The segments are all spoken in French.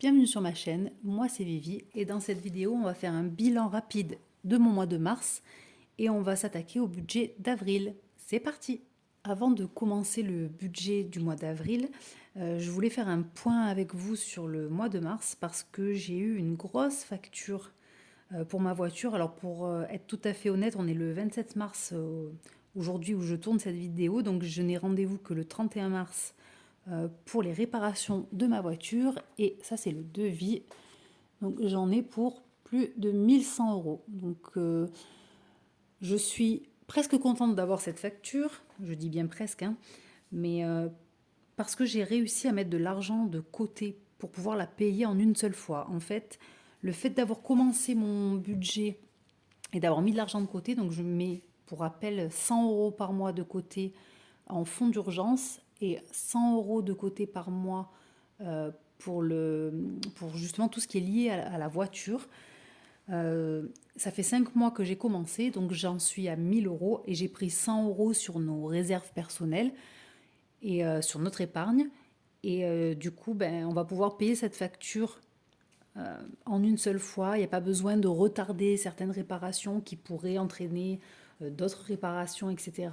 Bienvenue sur ma chaîne, moi c'est Vivi et dans cette vidéo on va faire un bilan rapide de mon mois de mars et on va s'attaquer au budget d'avril. C'est parti! Avant de commencer le budget du mois d'avril, je voulais faire un point avec vous sur le mois de mars parce que j'ai eu une grosse facture pour ma voiture. Alors pour être tout à fait honnête, on est le 27 mars aujourd'hui où je tourne cette vidéo, donc je n'ai rendez-vous que le 31 mars pour les réparations de ma voiture et ça c'est le devis, donc j'en ai pour plus de 1100 euros. Donc je suis presque contente d'avoir cette facture, je dis bien presque, hein, mais parce que j'ai réussi à mettre de l'argent de côté pour pouvoir la payer en une seule fois. En fait, le fait d'avoir commencé mon budget et d'avoir mis de l'argent de côté, donc je mets pour rappel 100 euros par mois de côté en fonds d'urgence et 100 euros de côté par mois pour justement tout ce qui est lié à la voiture. Ça fait 5 mois que j'ai commencé, donc j'en suis à 1000 euros et j'ai pris 100 euros sur nos réserves personnelles et sur notre épargne. Et du coup, ben, on va pouvoir payer cette facture en une seule fois. Il n'y a pas besoin de retarder certaines réparations qui pourraient entraîner d'autres réparations, etc.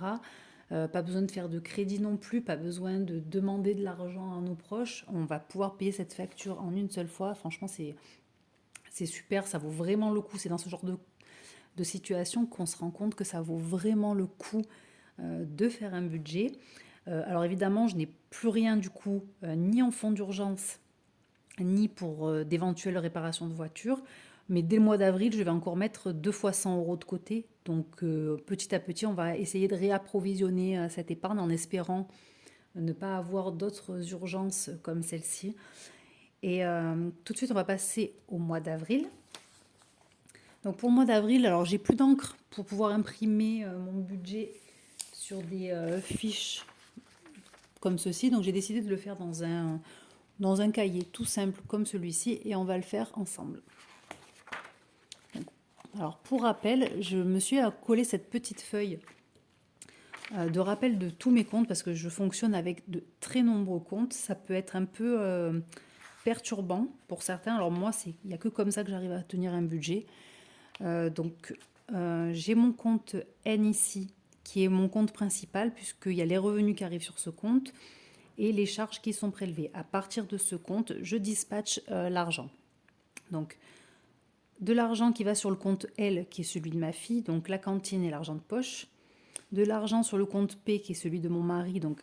Pas besoin de faire de crédit non plus, pas besoin de demander de l'argent à nos proches. On va pouvoir payer cette facture en une seule fois. Franchement, c'est super, ça vaut vraiment le coup. C'est dans ce genre de situation qu'on se rend compte que ça vaut vraiment le coup de faire un budget. Alors évidemment, je n'ai plus rien du coup, ni en fonds d'urgence, ni pour d'éventuelles réparations de voiture. Mais dès le mois d'avril, je vais encore mettre 2 fois 100 euros de côté. Donc petit à petit, on va essayer de réapprovisionner cette épargne en espérant ne pas avoir d'autres urgences comme celle-ci. Et tout de suite, on va passer au mois d'avril. Donc pour le mois d'avril, alors j'ai plus d'encre pour pouvoir imprimer mon budget sur des fiches comme ceci. Donc j'ai décidé de le faire dans un cahier tout simple comme celui-ci et on va le faire ensemble. Alors pour rappel, je me suis collé cette petite feuille de rappel de tous mes comptes parce que je fonctionne avec de très nombreux comptes. Ça peut être un peu perturbant pour certains. Alors moi, il n'y a que comme ça que j'arrive à tenir un budget. Donc j'ai mon compte N ici qui est mon compte principal puisqu'il y a les revenus qui arrivent sur ce compte et les charges qui sont prélevées. À partir de ce compte, je dispatche l'argent. Donc de l'argent qui va sur le compte L, qui est celui de ma fille, donc la cantine et l'argent de poche. De l'argent sur le compte P, qui est celui de mon mari, donc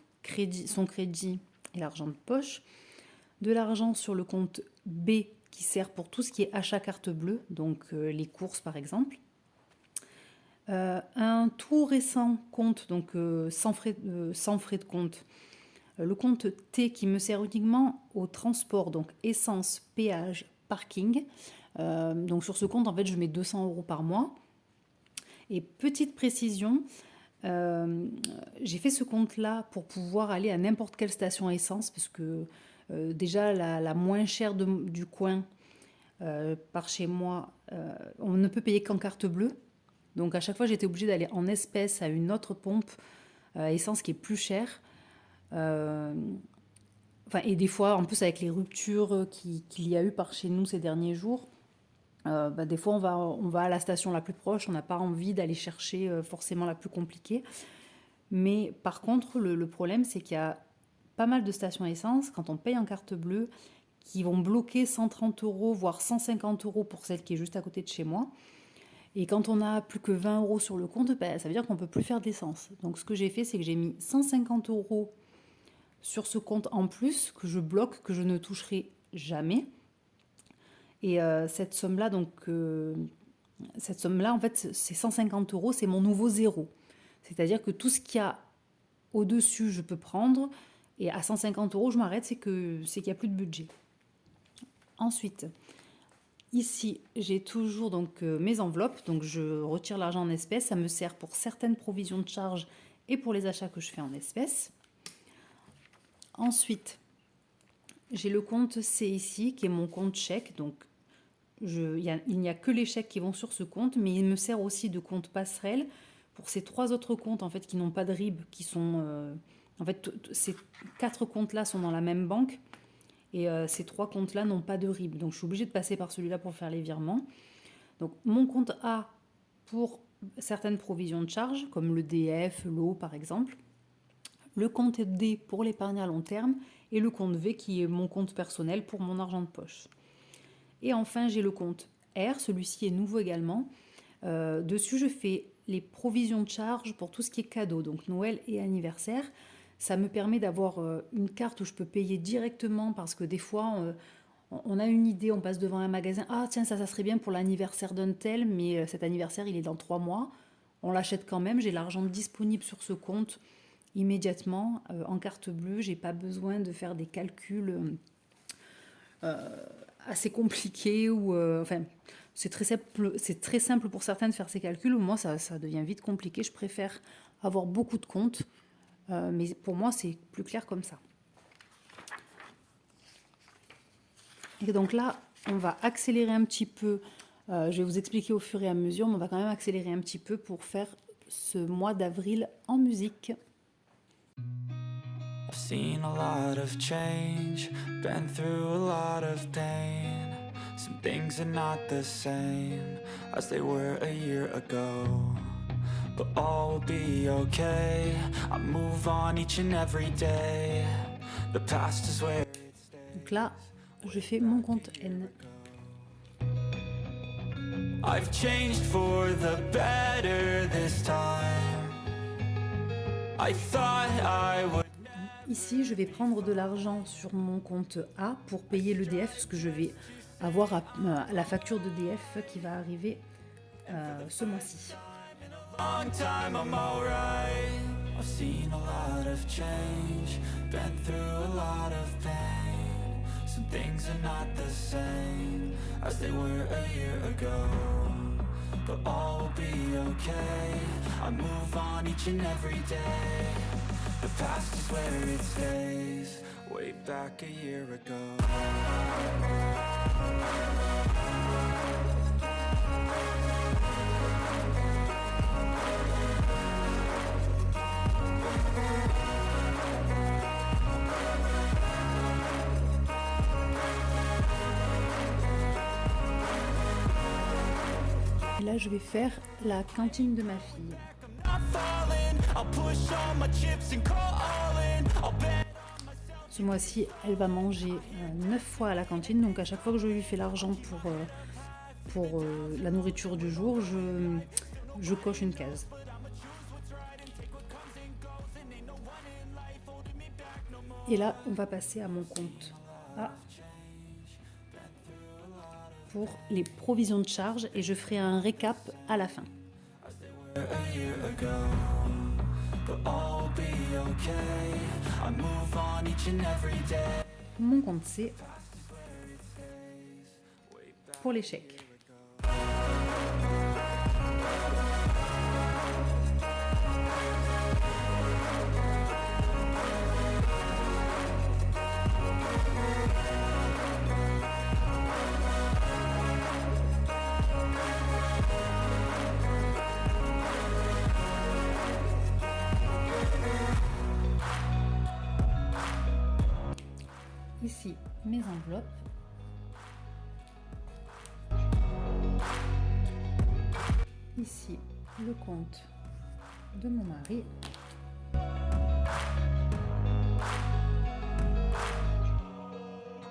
son crédit et l'argent de poche. De l'argent sur le compte B, qui sert pour tout ce qui est achat carte bleue, donc les courses par exemple. Un tout récent compte, donc sans frais de compte. Le compte T qui me sert uniquement au transport, donc essence, péage, parking. Donc sur ce compte, en fait, je mets 200 euros par mois. Et petite précision, j'ai fait ce compte-là pour pouvoir aller à n'importe quelle station essence, parce que déjà la moins chère du coin par chez moi, on ne peut payer qu'en carte bleue. Donc à chaque fois, j'étais obligée d'aller en espèces à une autre pompe essence qui est plus chère. Et des fois, en plus avec les ruptures qu'il y a eu par chez nous ces derniers jours, des fois on va à la station la plus proche, on n'a pas envie d'aller chercher forcément la plus compliquée. Mais par contre, le problème, c'est qu'il y a pas mal de stations essence, quand on paye en carte bleue, qui vont bloquer 130 euros, voire 150 euros pour celle qui est juste à côté de chez moi. Et quand on a plus que 20 euros sur le compte, ça veut dire qu'on ne peut plus faire d'essence. Donc ce que j'ai fait, c'est que j'ai mis 150 euros sur ce compte en plus, que je bloque, que je ne toucherai jamais. Et cette somme-là, en fait, c'est 150 euros, c'est mon nouveau zéro. C'est-à-dire que tout ce qu'il y a au-dessus, je peux prendre. Et à 150 euros, je m'arrête, c'est qu'il n'y a plus de budget. Ensuite, ici, j'ai toujours donc mes enveloppes. Donc, je retire l'argent en espèces. Ça me sert pour certaines provisions de charges et pour les achats que je fais en espèces. Ensuite, j'ai le compte C ici, qui est mon compte chèque. Donc, il n'y a que les chèques qui vont sur ce compte, mais il me sert aussi de compte passerelle pour ces 3 autres comptes en fait qui n'ont pas de RIB, qui sont en fait ces 4 comptes là sont dans la même banque Et ces 3 comptes-là n'ont pas de RIB. Donc je suis obligée de passer par celui-là pour faire les virements. Donc mon compte A pour certaines provisions de charges, comme le DF, l'eau par exemple. Le compte D pour l'épargne à long terme et le compte V qui est mon compte personnel pour mon argent de poche. Et enfin, j'ai le compte R, celui-ci est nouveau également. Dessus, je fais les provisions de charges pour tout ce qui est cadeau, donc Noël et anniversaire. Ça me permet d'avoir une carte où je peux payer directement parce que des fois, on a une idée, on passe devant un magasin. Ah tiens, ça serait bien pour l'anniversaire d'un tel, mais cet anniversaire, il est dans 3 mois. On l'achète quand même, j'ai l'argent disponible sur ce compte immédiatement en carte bleue. J'ai pas besoin de faire des calculs assez compliqués ou enfin c'est très simple pour certains de faire ces calculs. Moi ça devient vite compliqué. Je préfère avoir beaucoup de comptes, mais pour moi c'est plus clair comme ça. Et donc là on va accélérer un petit peu. Je vais vous expliquer au fur et à mesure, mais on va quand même accélérer un petit peu pour faire ce mois d'avril en musique. I've seen a lot of change, been through a lot of pain. Some things are not the same as they were a year ago. But all will be okay, I move on each and every day. The past is where it stays. Donc là, je fais mon compte N. I've changed for the better this time. I thought I would. Ici, je vais prendre de l'argent sur mon compte A pour payer l'EDF, parce que je vais avoir la facture d'EDF qui va arriver ce mois-ci. Long time I'm alright. I've seen a lot of change, been through a lot of pain. Some things are not the same as they were a year ago. But all will be okay, I move on each and every day. The past is where it stays, way back a year ago. Et là, je vais faire la cantine de ma fille. Ce mois-ci, elle va manger 9 fois à la cantine, donc à chaque fois que je lui fais l'argent pour la nourriture du jour, je coche une case. Et là, on va passer à mon compte A pour les provisions de charges et je ferai un récap à la fin. Mon compte C pour les chèques. Ici, mes enveloppes. Ici, le compte de mon mari.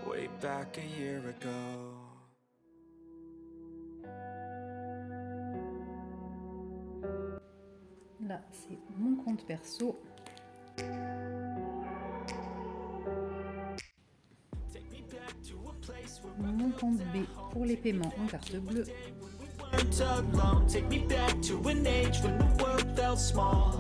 Way back a year ago. Là, c'est mon compte perso. Mon compte B pour les paiements en carte bleue. Take me back to an age when the world felt small.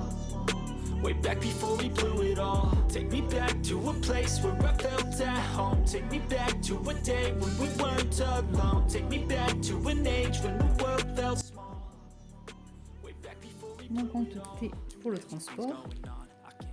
Way back before we blew it all. Take me back to a place where I felt at home. Take me back to a day when we weren't alone. Take me back to an age when the world felt small. Way back before we Mon compte T pour le transport.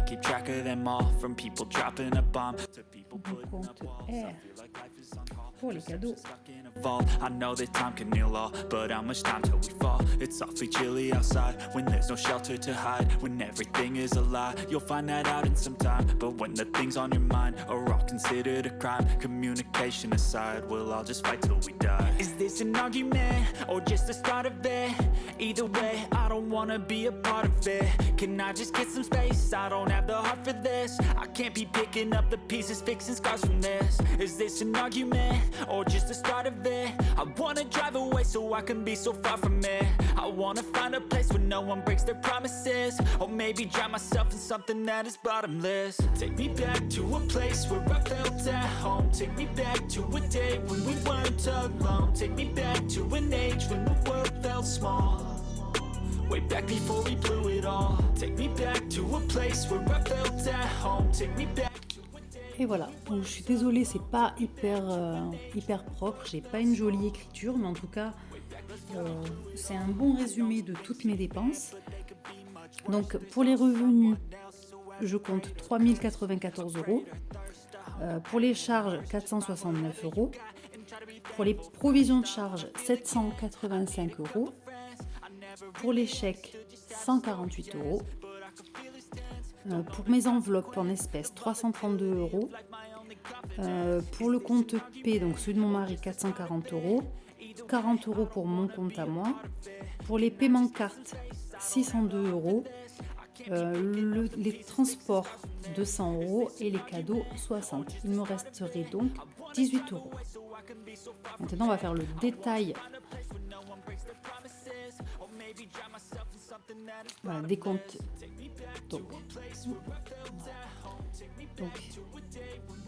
keep track of them all, from people dropping a bomb to people Mon putting compte up walls. R I feel like life is on call. pour les cadeaux. Stuck in a vault. I know that time can heal all, but how much time till we fall? It's awfully chilly outside when there's no shelter to hide. When everything is a lie, you'll find that out in some time. But when the things on your mind are all considered a crime. Communication aside, we'll all just fight till we die. Is this an argument or just the start of it? Either way, I don't wanna be a part of it. Can I just get some space? I don't have the heart for this. I can't be picking up the pieces, fixing scars from this. Is this an argument or just the start of it? I wanna drive away so I can be so far from it. I wanna find a place where no one breaks their promises. Or maybe drown myself in something that is bottomless. Take me back to a place where I felt at home. Take me back to a day when we weren't alone. Take me back to an age when the world felt small. Way back before we blew it all. Take me back to a place where I felt at home. Take me back. Et voilà, donc je suis désolée, c'est pas hyper propre, j'ai pas une jolie écriture, mais en tout cas, c'est un bon résumé de toutes mes dépenses. Donc pour les revenus, je compte 3094 €. Pour les charges, 469 €. Pour les provisions de charges, 785 €. Pour les chèques, 148 €. Pour mes enveloppes en espèces, 332 €. Pour le compte P, donc celui de mon mari, 440 €. 40 € pour mon compte à moi. Pour les paiements cartes, 602 €. Les transports, 200 € et les cadeaux, 60. Il me resterait donc 18 €. Maintenant, on va faire le détail. Voilà, des comptes. Donc,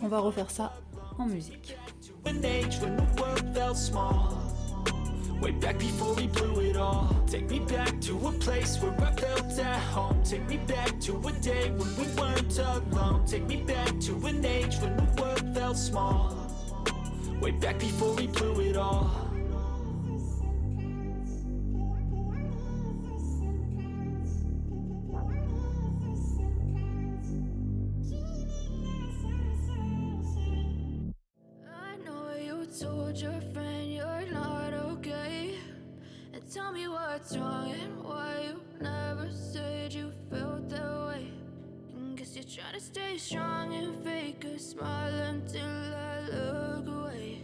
on va refaire ça en musique. Way back before we blew it all. Take me back to a place where I felt at home. Take me back to a day when we weren't alone. Take me back to an age when the world felt small. Way back before we blew it all. I know you told your friend you're not okay. And tell me what's wrong and why you never said you felt that way. And guess you're trying to stay strong and fake a smile until I look away.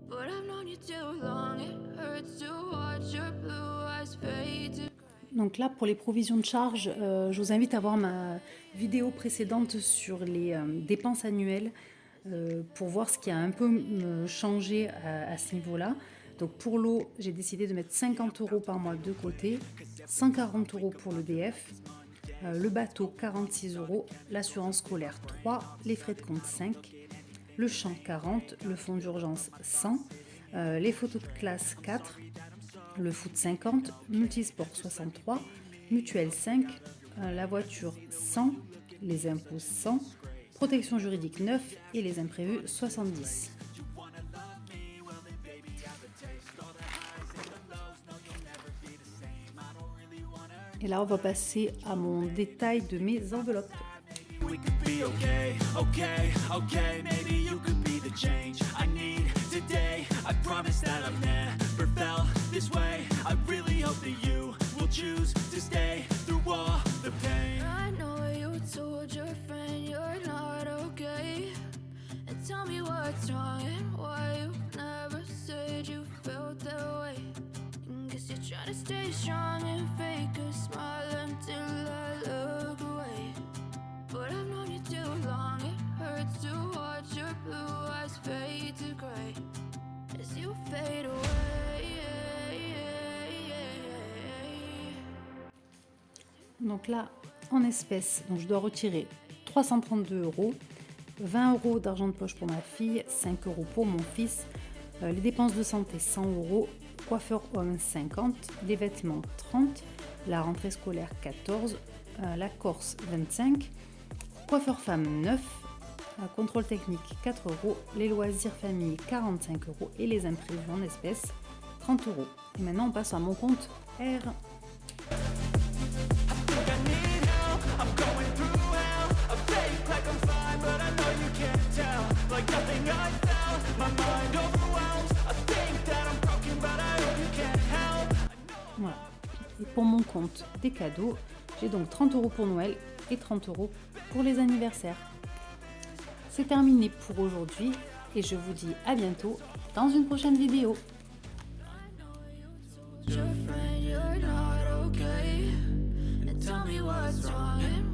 But I've known you too long, it hurts to watch your blue eyes fade to Donc là, pour les provisions de charges, je vous invite à voir ma vidéo précédente sur les dépenses annuelles pour voir ce qui a un peu changé à ce niveau-là. Donc pour l'eau, j'ai décidé de mettre 50 € par mois de côté, 140 € pour l'EDF, le bateau 46 €, l'assurance scolaire 3, les frais de compte 5, le champ 40, le fonds d'urgence 100, les photos de classe 4, le foot 50, multisport 63, mutuelle 5, la voiture 100, les impôts 100, protection juridique 9 et les imprévus 70. Et là, on va passer à mon détail de mes enveloppes. We could be okay, okay, okay. Maybe you could be the change I need today. I promise that I've never felt this way. I really hope that you will choose to stay through all the pain. I know you told your friend you're not okay. And tell me what's wrong and why you never said you felt that way. And guess you're trying to stay strong and fake a smile until I look away. But I've known you too long, it hurts to watch your blue eyes fade to gray as you fade away. Donc là, en espèces, donc je dois retirer 332 €, 20 € d'argent de poche pour ma fille, 5 € pour mon fils, les dépenses de santé 100 €, coiffeur homme 50, les vêtements 30, la rentrée scolaire 14, la Corse 25, coiffeur femme 9, contrôle technique 4 €, les loisirs famille 45 € et les imprévus en espèces 30 €. Et maintenant on passe à mon compte R. Voilà. Et pour mon compte des cadeaux, j'ai donc 30 € pour Noël et 30 € pour les anniversaires. c'est terminé pour aujourd'hui et je vous dis à bientôt dans une prochaine vidéo. Your friend, you're not okay. And tell me what's wrong and